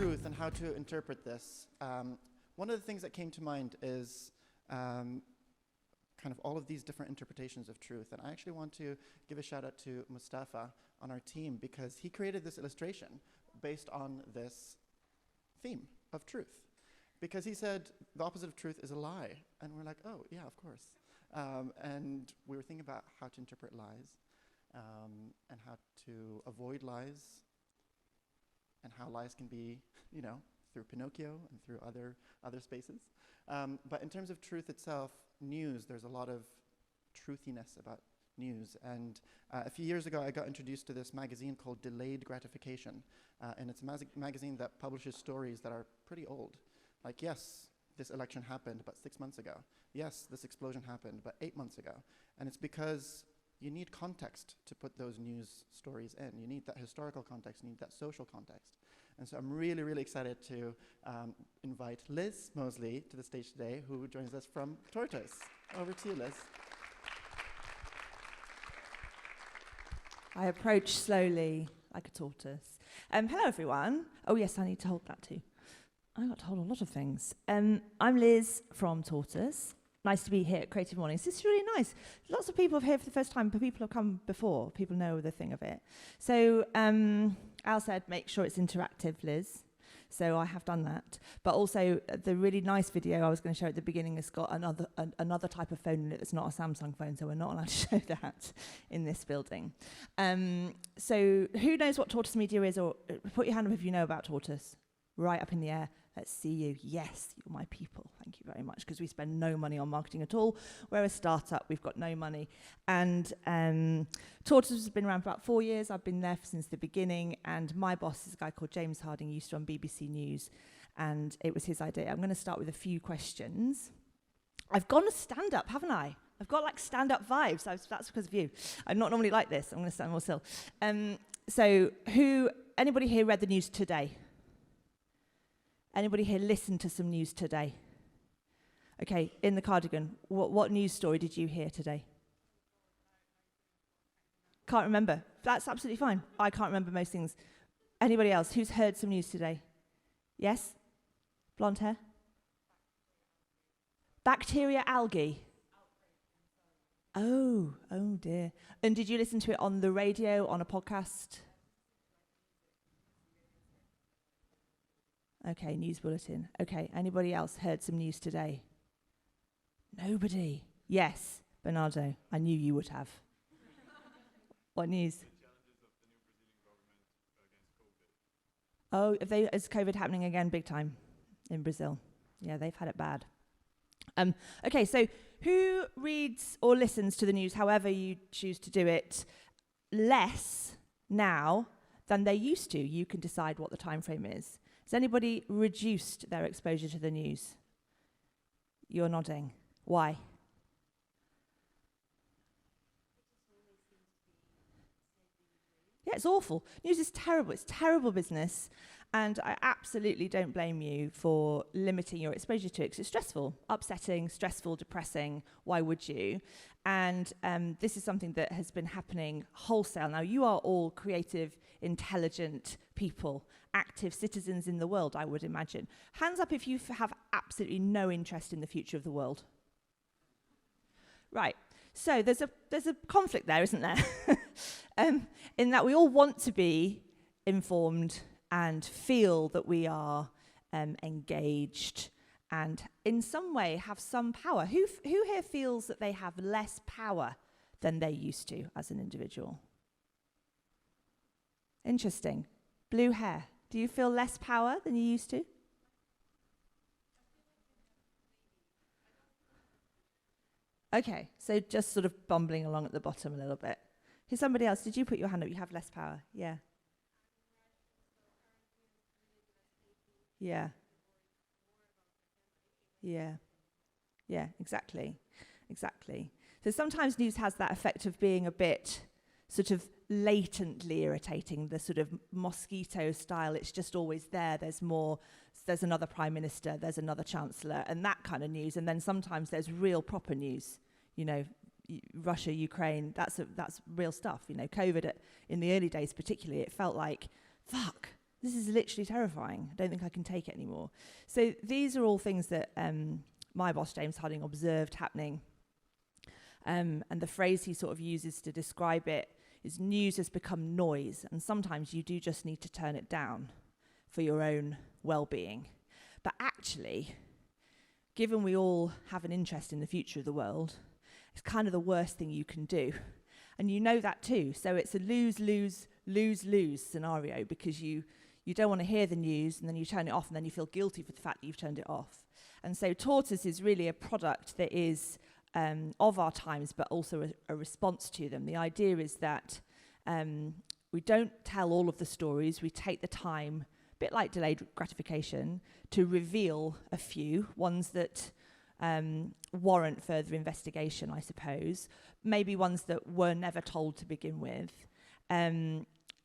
truth and how to interpret this, one of the things that came to mind is kind of all of these different interpretations of truth. And I actually want to give a shout out to Mustafa on our team, because he created this illustration based on this theme of truth. Because he said the opposite of truth is a lie. And we're like, oh, yeah, of course. And we were thinking about how to interpret lies and how to avoid lies and how lies can be, through Pinocchio and through other spaces. But in terms of truth itself, news, there's a lot of truthiness about news. And a few years ago, I got introduced to this magazine called Delayed Gratification. And it's a magazine that publishes stories that are pretty old. Like, yes, this election happened, but 6 months ago. Yes, this explosion happened, but 8 months ago. And it's because you need context to put those news stories in. You need that historical context, you need that social context. And so I'm really, really excited to invite Liz Moseley to the stage today, who joins us from Tortoise. Over to you, Liz. I approach slowly like a tortoise. Hello, everyone. Oh, yes, I need to hold that too. I got to hold a lot of things. I'm Liz from Tortoise. Nice to be here at Creative Mornings. This is really nice. Lots of people are here for the first time, but people have come before. People know the thing of it. So Al said, make sure it's interactive, Liz. So I have done that. But also, the really nice video I was going to show at the beginning has got another type of phone in it that's not a Samsung phone, so we're not allowed to show that in this building. So who knows what Tortoise Media is? Or put your hand up if you know about Tortoise. Right up in the air. Let's see you. Yes, you're my people. Thank you very much, because we spend no money on marketing at all. We're a startup. We've got no money. And Tortoise has been around for about 4 years. I've been there since the beginning. And my boss is a guy called James Harding, used to on BBC News. And it was his idea. I'm going to start with a few questions. I've gone to stand up, haven't I? I've got like stand-up vibes. That's because of you. I'm not normally like this. I'm going to stand more still. So anybody here read the news today? Anybody here listen to some news today? Okay, in the cardigan, what news story did you hear today? Can't remember. That's absolutely fine. I can't remember most things. Anybody else who's heard some news today? Yes? Blonde hair? Bacteria, algae? Oh dear. And did you listen to it on the radio, on a podcast? Okay, news bulletin. Okay, anybody else heard some news today? Nobody. Yes, Bernardo, I knew you would have. What news? The challenges of the new Brazilian government against COVID. Oh, is COVID happening again big time in Brazil? Yeah, they've had it bad. Okay, so who reads or listens to the news, however you choose to do it, less now than they used to? You can decide what the time frame is. Has anybody reduced their exposure to the news? You're nodding. Why? Yeah, it's awful. News is terrible. It's terrible business. And I absolutely don't blame you for limiting your exposure to it, because it's stressful, upsetting, stressful, depressing. Why would you? And this is something that has been happening wholesale. Now, you are all creative, intelligent people, active citizens in the world, I would imagine. Hands up if you have absolutely no interest in the future of the world. Right. So there's a conflict there, isn't there? In that we all want to be informed and feel that we are engaged and in some way have some power. Who here feels that they have less power than they used to as an individual? Interesting. Blue hair. Do you feel less power than you used to? Okay, so just sort of bumbling along at the bottom a little bit. Here's somebody else. Did you put your hand up? You have less power. Yeah. Yeah. Yeah. Yeah, exactly. Exactly. So sometimes news has that effect of being a bit sort of latently irritating, the sort of mosquito style. It's just always there. There's another prime minister, there's another chancellor, and that kind of news. And then sometimes there's real proper news, Russia, Ukraine, that's real stuff. COVID, in the early days particularly, it felt like, fuck, this is literally terrifying. I don't think I can take it anymore. So these are all things that my boss, James Harding, observed happening. And the phrase he sort of uses to describe it is news has become noise, and sometimes you do just need to turn it down for your own well-being. But actually, given we all have an interest in the future of the world, it's kind of the worst thing you can do. And you know that too. So it's a lose-lose-lose-lose scenario, because you don't want to hear the news, and then you turn it off, and then you feel guilty for the fact that you've turned it off. And so Tortoise is really a product that is of our times, but also a response to them. The idea is that we don't tell all of the stories. We take the time, a bit like delayed gratification, to reveal a few, ones that warrant further investigation, I suppose, maybe ones that were never told to begin with.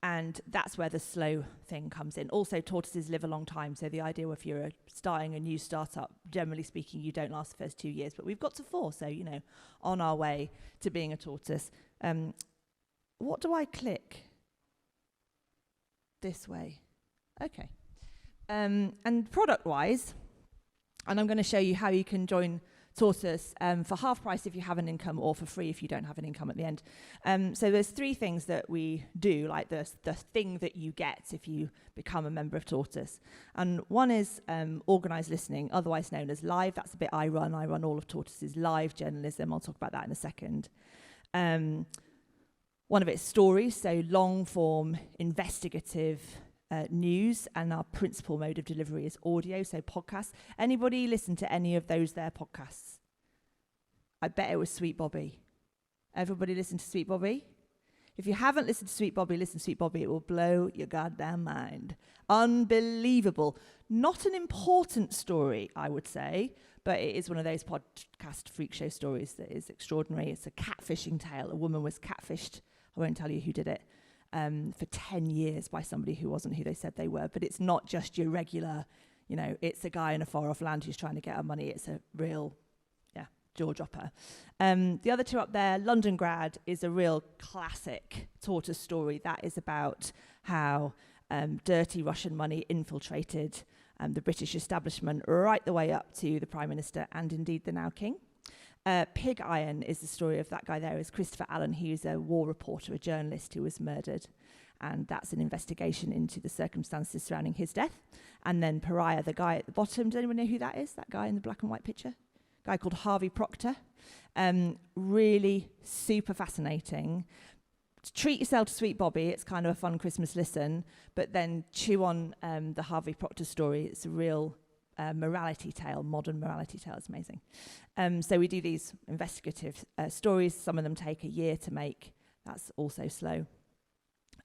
And that's where the slow thing comes in. Also, tortoises live a long time, so the idea if you're starting a new startup, generally speaking, you don't last the first 2 years, but we've got to 4, so, on our way to being a tortoise. What do I click? This way. Okay. And product-wise, and I'm going to show you how you can join Tortoise for half price if you have an income, or for free if you don't have an income at the end. So there's 3 things that we do, like the thing that you get if you become a member of Tortoise. And one is organised listening, otherwise known as live. That's the bit I run. I run all of Tortoise's live journalism. I'll talk about that in a second. One of it's stories, so long-form investigative news, and our principal mode of delivery is audio, so podcasts. Anybody listen to any of those there podcasts? I bet it was Sweet Bobby. Everybody listen to Sweet Bobby? If you haven't listened to Sweet Bobby, listen to Sweet Bobby. It will blow your goddamn mind. Unbelievable. Not an important story, I would say, but it is one of those podcast freak show stories that is extraordinary. It's a catfishing tale. A woman was catfished. I won't tell you who did it. For 10 years by somebody who wasn't who they said they were. But it's not just your regular, it's a guy in a far-off land who's trying to get her money. It's a real, jaw dropper. The other 2 up there, London Grad, is a real classic tortoise story. That is about how dirty Russian money infiltrated the British establishment right the way up to the Prime Minister and indeed the now King. Pig Iron is the story of that guy there, is Christopher Allen. He was a war reporter, a journalist who was murdered. And that's an investigation into the circumstances surrounding his death. And then Pariah, the guy at the bottom. Does anyone know who that is? That guy in the black and white picture? A guy called Harvey Proctor. Really super fascinating. Treat yourself to Sweet Bobby. It's kind of a fun Christmas listen. But then chew on the Harvey Proctor story. It's a real morality tale, modern morality tale. It's amazing. So we do these investigative stories. Some of them take a year to make. That's also slow.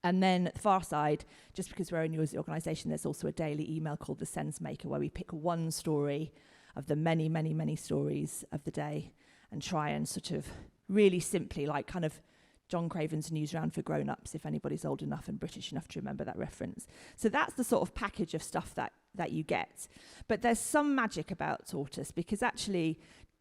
And then the far side, just because we're a news organisation, there's also a daily email called the Sense Maker, where we pick one story of the many, many, many stories of the day and try and sort of really simply, like kind of John Craven's Newsround for Grown-Ups, if anybody's old enough and British enough to remember that reference. So that's the sort of package of stuff that you get. But there's some magic about Tortoise, because actually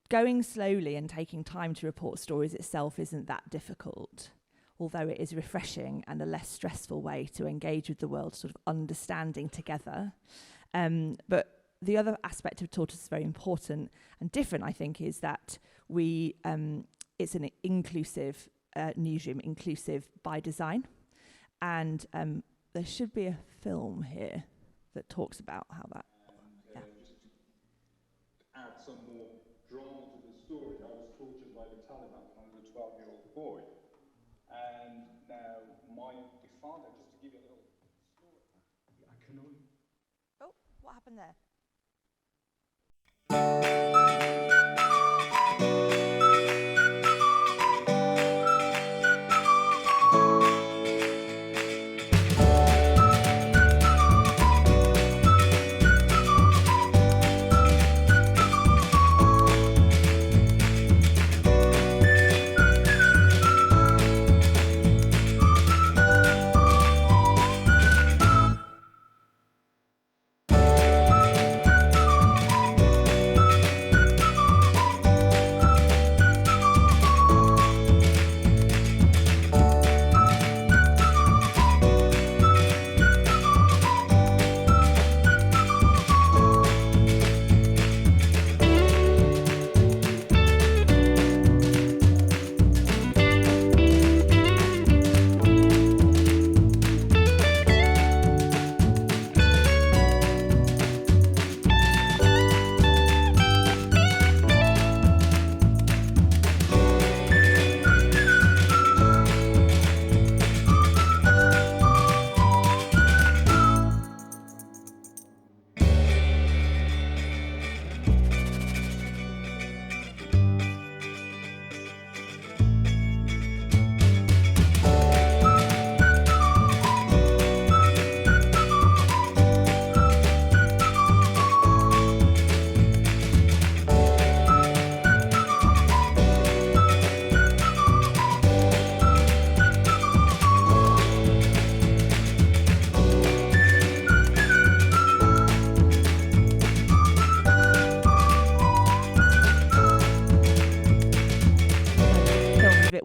going slowly and taking time to report stories itself isn't that difficult, although it is refreshing and a less stressful way to engage with the world, sort of understanding together. But the other aspect of Tortoise is very important and different, I think, is that it's an inclusive newsroom, inclusive by design. And there should be a film here that talks about how that... Just to add some more drama to the story, I was tortured by the Taliban when I was a 12-year-old boy. And now my father, just to give you a little story, I can only... Oh, what happened there?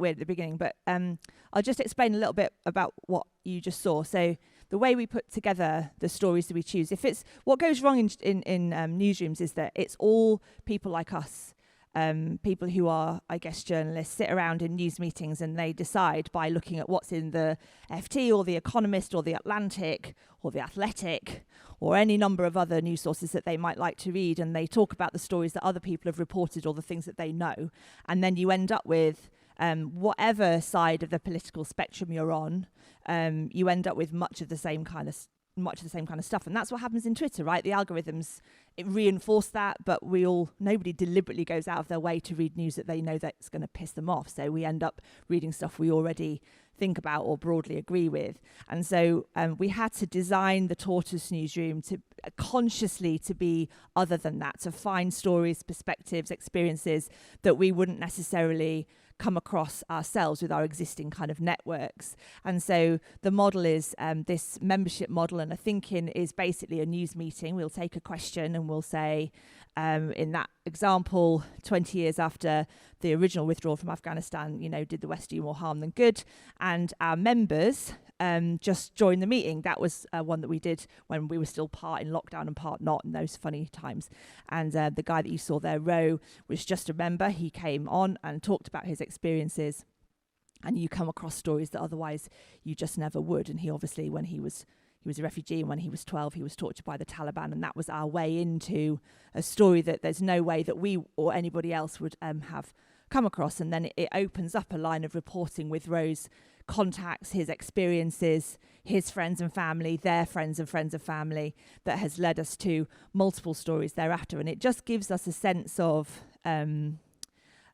weird at the beginning, but I'll just explain a little bit about what you just saw. So the way we put together the stories that we choose, if it's what goes wrong in newsrooms is that it's all people like us, people who are, I guess, journalists, sit around in news meetings and they decide by looking at what's in the FT or the Economist or the Atlantic or the Athletic or any number of other news sources that they might like to read, and they talk about the stories that other people have reported or the things that they know, and then you end up with whatever side of the political spectrum you're on, you end up with much of the same kind of stuff. And that's what happens in Twitter, right? The algorithms, it reinforce that, but nobody deliberately goes out of their way to read news that they know that's going to piss them off. So we end up reading stuff we already think about or broadly agree with. And so we had to design the Tortoise newsroom to consciously to be other than that, to find stories, perspectives, experiences that we wouldn't necessarily come across ourselves with our existing kind of networks. And so the model is this membership model, and a think-in is basically a news meeting. We'll take a question and we'll say, in that example, 20 years after the original withdrawal from Afghanistan, did the West do more harm than good? And our members just join the meeting. That was one that we did when we were still part in lockdown and part not in those funny times. And the guy that you saw there, Ro, was just a member. He came on and talked about his experiences, and you come across stories that otherwise you just never would. And he obviously, when he was a refugee, and when he was 12, he was tortured by the Taliban, and that was our way into a story that there's no way that we or anybody else would have come across. And then it opens up a line of reporting with Ro's contacts, his experiences, his friends and family, their friends and friends of family, that has led us to multiple stories thereafter. And it just gives us a sense of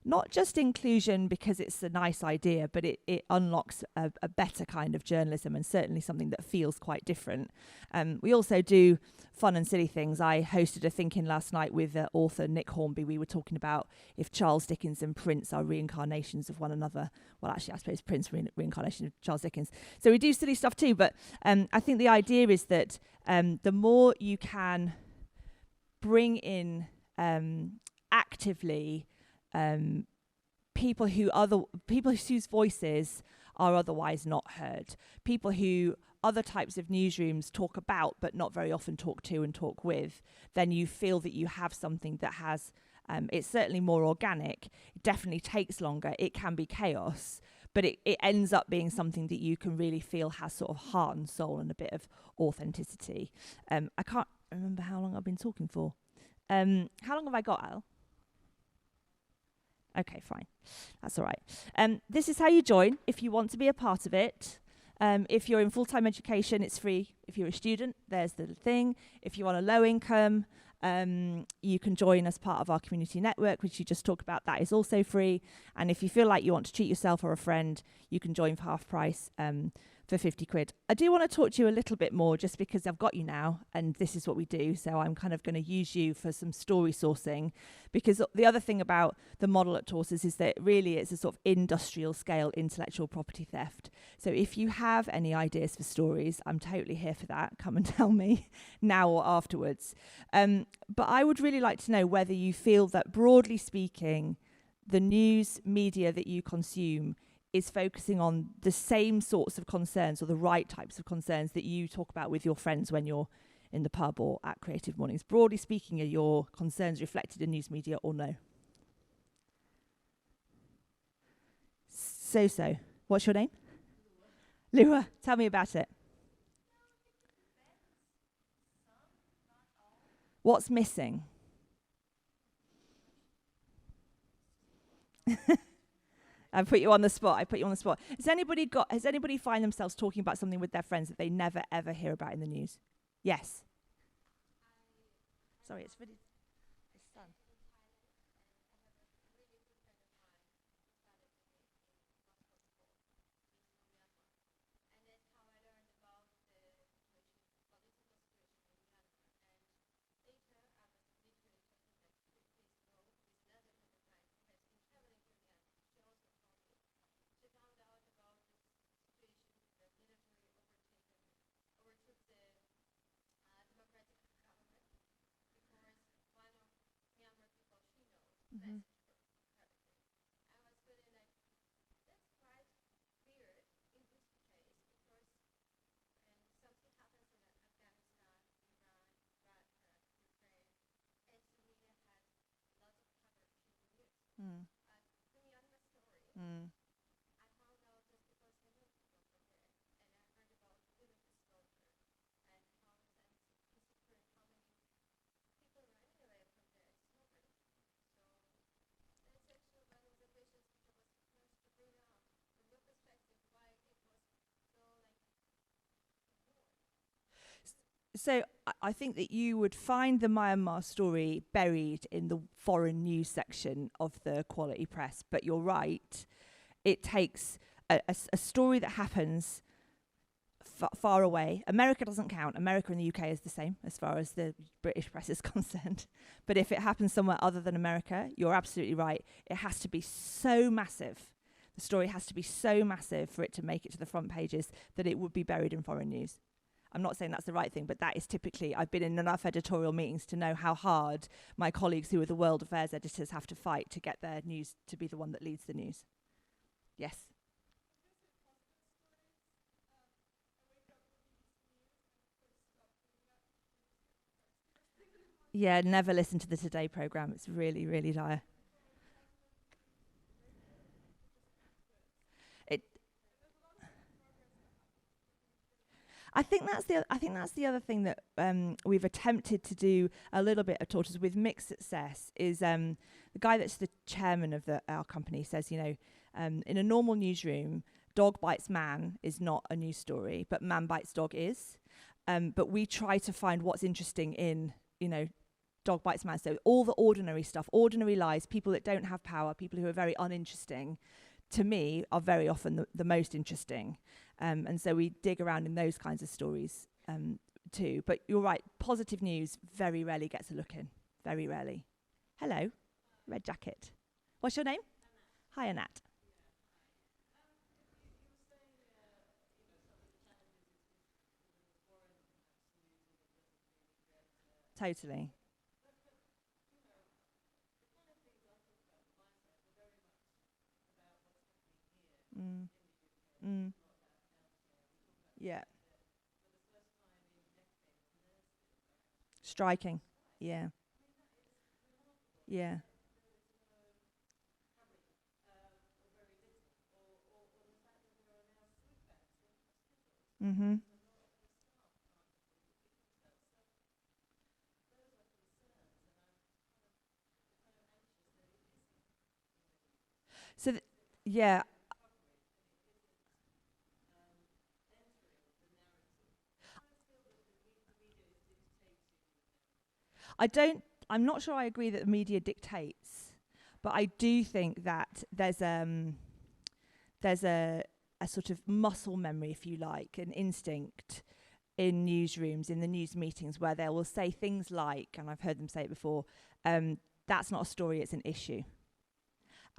not just inclusion because it's a nice idea, but it unlocks a better kind of journalism, and certainly something that feels quite different. We also do fun and silly things. I hosted a think-in last night with author Nick Hornby. We were talking about if Charles Dickens and Prince are reincarnations of one another. Well, actually, I suppose Prince reincarnation of Charles Dickens. So we do silly stuff too, but I think the idea is that the more you can bring in actively people whose voices are otherwise not heard, people who other types of newsrooms talk about but not very often talk to and talk with, then you feel that you have something that has it's certainly more organic. It definitely takes longer. It can be chaos, but it ends up being something that you can really feel has sort of heart and soul and a bit of authenticity. I can't remember how long I've been talking for. How long have I got, Al? Okay, fine. That's all right. This is how you join if you want to be a part of it. If you're in full-time education, it's free. If you're a student, there's the thing. If you're on a low income, you can join as part of our community network, which you just talked about. That is also free. And if you feel like you want to treat yourself or a friend, you can join for half price for 50 quid. I do want to talk to you a little bit more just because I've got you now and this is what we do. So I'm kind of going to use you for some story sourcing, because the other thing about the model at Tortoise is that really it's a sort of industrial scale intellectual property theft. So if you have any ideas for stories, I'm totally here for that. Come and tell me now or afterwards. But I would really like to know whether you feel that, broadly speaking, the news media that you consume is focusing on the same sorts of concerns or the right types of concerns that you talk about with your friends when you're in the pub or at Creative Mornings. Broadly speaking, are your concerns reflected in news media or no? So. What's your name? Lua. Tell me about it. What's missing? I put you on the spot. Has anybody find themselves talking about something with their friends that they never ever hear about in the news? Yes. Sorry, it's really his son. Mm-hmm. So I think that you would find the Myanmar story buried in the foreign news section of the Quality Press. But you're right, it takes a story that happens far away. America doesn't count. America and the UK is the same as far as the British press is concerned. But if it happens somewhere other than America, you're absolutely right. It has to be so massive. The story has to be so massive for it to make it to the front pages that it would be buried in foreign news. I'm not saying that's the right thing, but that is typically, I've been in enough editorial meetings to know how hard my colleagues who are the world affairs editors have to fight to get their news to be the one that leads the news. Yes. Yeah, never listen to the Today programme. It's really, really dire. I think that's the other thing that we've attempted to do a little bit of Tortoise with mixed success is the guy that's the chairman of our company says, in a normal newsroom, dog bites man is not a news story, but man bites dog is. But we try to find what's interesting in, dog bites man. So all the ordinary stuff, ordinary lives, people that don't have power, people who are very uninteresting, to me, are very often the most interesting. And so we dig around in those kinds of stories too. But you're right, positive news very rarely gets a look in. Very rarely. Hello, red jacket. What's your name? Hi, Anat. Totally. Yeah. Striking. Yeah. Yeah. Mm-hmm. So, yeah. I'm not sure I agree that the media dictates, but I do think that there's a sort of muscle memory, if you like, an instinct in newsrooms, in the news meetings, where they will say things like, and I've heard them say it before, that's not a story, it's an issue.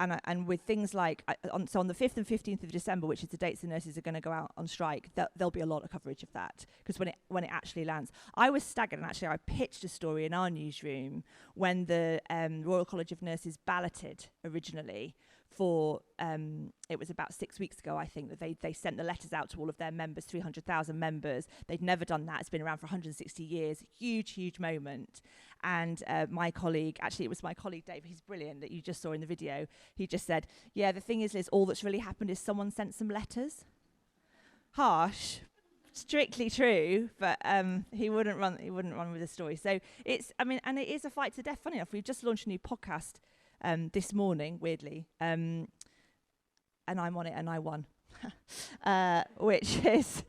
And with things like, so on the 5th and 15th of December, which is the dates the nurses are going to go out on strike, there'll be a lot of coverage of that, because when it actually lands. I was staggered, and actually I pitched a story in our newsroom when the Royal College of Nurses balloted originally for, it was about 6 weeks ago, I think, that they sent the letters out to all of their members, 300,000 members. They'd never done that. It's been around for 160 years. Huge, huge moment. And my colleague, actually it was my colleague Dave, he's brilliant, that you just saw in the video. He just said, yeah, the thing is, Liz, all that's really happened is someone sent some letters. Harsh, strictly true, but he wouldn't run with the story. So and it is a fight to death. Funny enough, we've just launched a new podcast this morning, weirdly, and I'm on it, and I won. Which is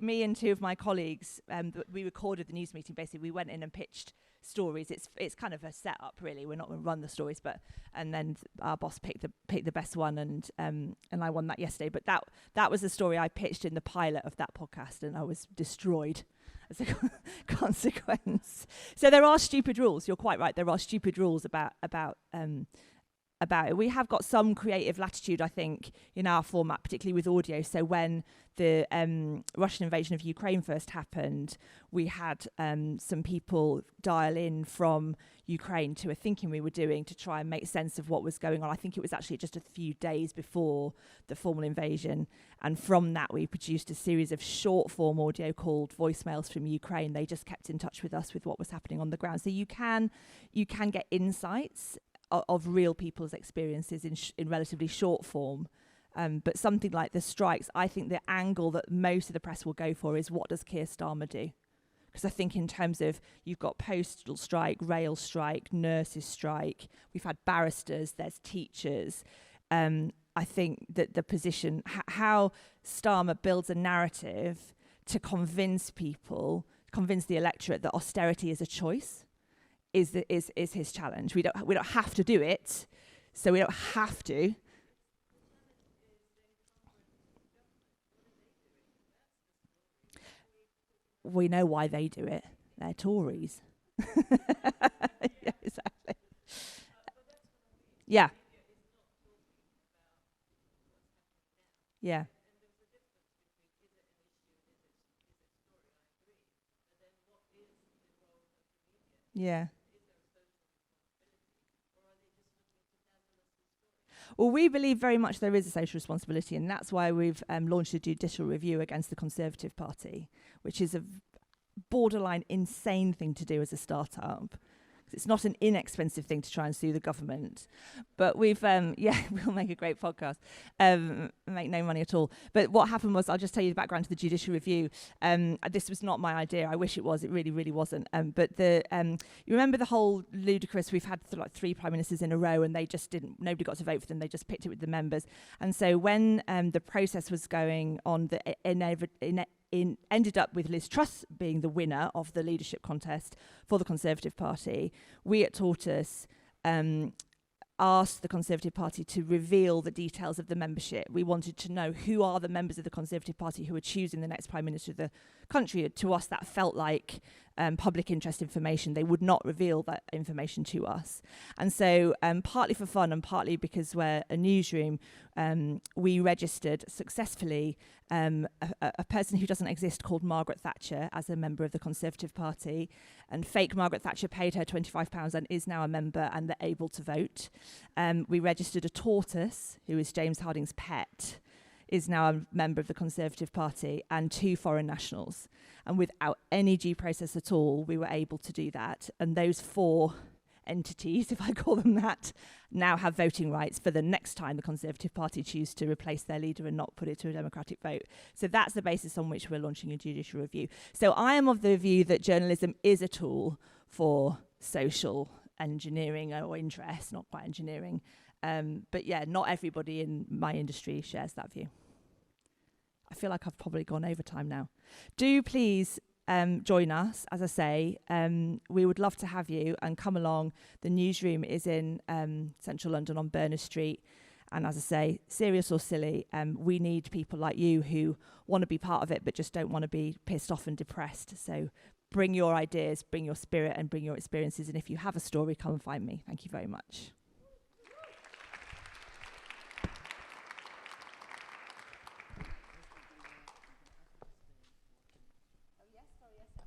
me and two of my colleagues. We recorded the news meeting. Basically, we went in and pitched stories. It's kind of a setup, really. We're not going to run the stories, and then our boss picked the best one, and I won that yesterday. But that was the story I pitched in the pilot of that podcast, and I was destroyed as a consequence. So there are stupid rules. You're quite right. There are stupid rules about it. We have got some creative latitude, I think, in our format, particularly with audio. So when the Russian invasion of Ukraine first happened, we had some people dial in from Ukraine to a thinking we were doing to try and make sense of what was going on. I think it was actually just a few days before the formal invasion. And from that, we produced a series of short form audio called Voicemails from Ukraine. They just kept in touch with us with what was happening on the ground. So you can get insights of real people's experiences in relatively short form. But something like the strikes, I think the angle that most of the press will go for is, what does Keir Starmer do? Because I think in terms of, you've got postal strike, rail strike, nurses strike, we've had barristers, there's teachers. I think that the position, how Starmer builds a narrative to convince people, convince the electorate that austerity is a choice is his challenge. We don't have to do it, so we don't have to. We know why they do it. They're Tories. Yeah, exactly. Yeah. Yeah. Yeah. Well, we believe very much there is a social responsibility, and that's why we've launched a judicial review against the Conservative Party, which is a borderline insane thing to do as a startup. It's not an inexpensive thing to try and sue the government. But we've, we'll make a great podcast, make no money at all. But what happened was, I'll just tell you the background to the judicial review. This was not my idea. I wish it was. It really, really wasn't. But you remember the whole ludicrous, we've had like 3 prime ministers in a row and they just nobody got to vote for them. They just picked it with the members. And so when the process was going on, ended up with Liz Truss being the winner of the leadership contest for the Conservative Party. We at Tortoise asked the Conservative Party to reveal the details of the membership. We wanted to know who are the members of the Conservative Party who are choosing the next Prime Minister of the country. To us, that felt like public interest information. They would not reveal that information to us. And so partly for fun and partly because we're a newsroom, we registered successfully a person who doesn't exist called Margaret Thatcher as a member of the Conservative Party. And fake Margaret Thatcher paid her £25 and is now a member, and they're able to vote. We registered a tortoise, who is James Harding's pet, is now a member of the Conservative Party, and 2 foreign nationals. And without any due process at all, we were able to do that. And those 4 entities, if I call them that, now have voting rights for the next time the Conservative Party choose to replace their leader and not put it to a democratic vote. So that's the basis on which we're launching a judicial review. So I am of the view that journalism is a tool for social engineering or interest, not quite engineering. But yeah, not everybody in my industry shares that view. I feel like I've probably gone over time now. Do please join us. As I say, we would love to have you and come along. The newsroom is in central London on Berners Street. And as I say, serious or silly, we need people like you who want to be part of it but just don't want to be pissed off and depressed. So bring your ideas, bring your spirit and bring your experiences. And if you have a story, come and find me. Thank you very much.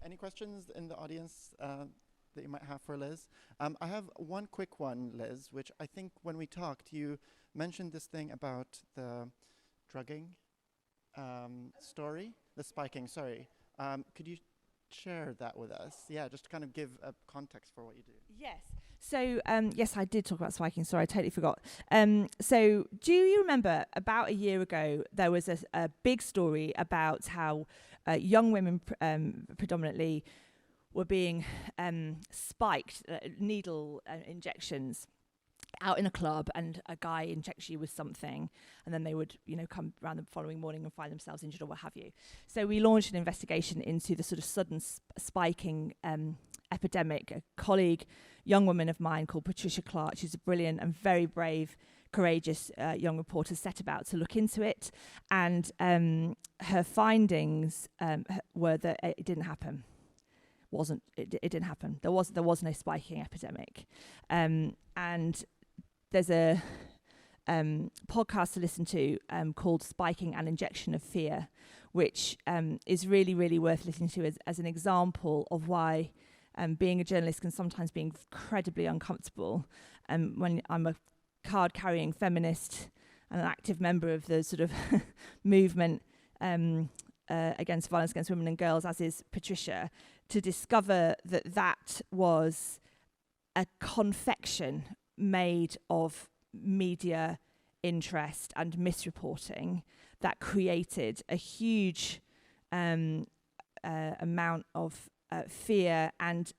Any questions in the audience that you might have for Liz? I have one quick one, Liz, which I think when we talked, you mentioned this thing about the drugging story, the spiking, sorry. Could you share that with us? Yeah, just to kind of give a context for what you do. Yes. So, yes, I did talk about spiking. Sorry, I totally forgot. So do you remember about a year ago, there was a big story about how young women predominantly were being spiked, needle injections out in a club, and a guy injects you with something, and then they would, come around the following morning and find themselves injured or what have you. So we launched an investigation into the sort of sudden spiking epidemic. A colleague, young woman of mine called Patricia Clark, she's a brilliant and very brave, courageous young reporter, set about to look into it, and her findings were that it didn't happen. It didn't happen. There was no spiking epidemic, and there's a podcast to listen to called "Spiking: An Injection of Fear," which is really, really worth listening to as an example of why being a journalist can sometimes be incredibly uncomfortable. When I'm a card-carrying feminist and an active member of the sort of movement against violence against women and girls, as is Patricia, to discover that was a confection made of media interest and misreporting that created a huge amount of fear and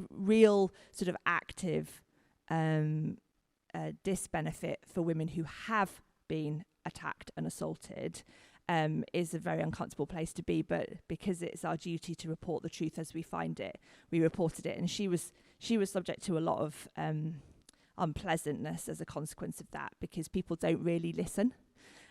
real sort of active disbenefit for women who have been attacked and assaulted, is a very uncomfortable place to be, but because it's our duty to report the truth as we find it, we reported it. And she was subject to a lot of unpleasantness as a consequence of that, because people don't really listen.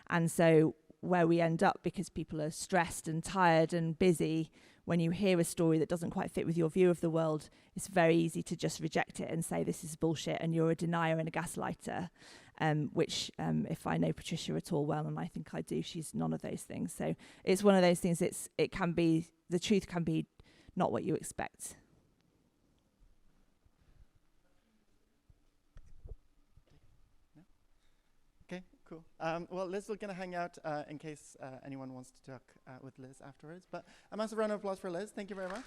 And so where we end up, because people are stressed and tired and busy, when you hear a story that doesn't quite fit with your view of the world, it's very easy to just reject it and say this is bullshit and you're a denier and a gaslighter, which if I know Patricia at all well, and I think I do, she's none of those things. So it's one of those things, it can be, the truth can be not what you expect. Okay, cool. Well, Liz, we're going to hang out in case anyone wants to talk with Liz afterwards. But a massive round of applause for Liz. Thank you very much.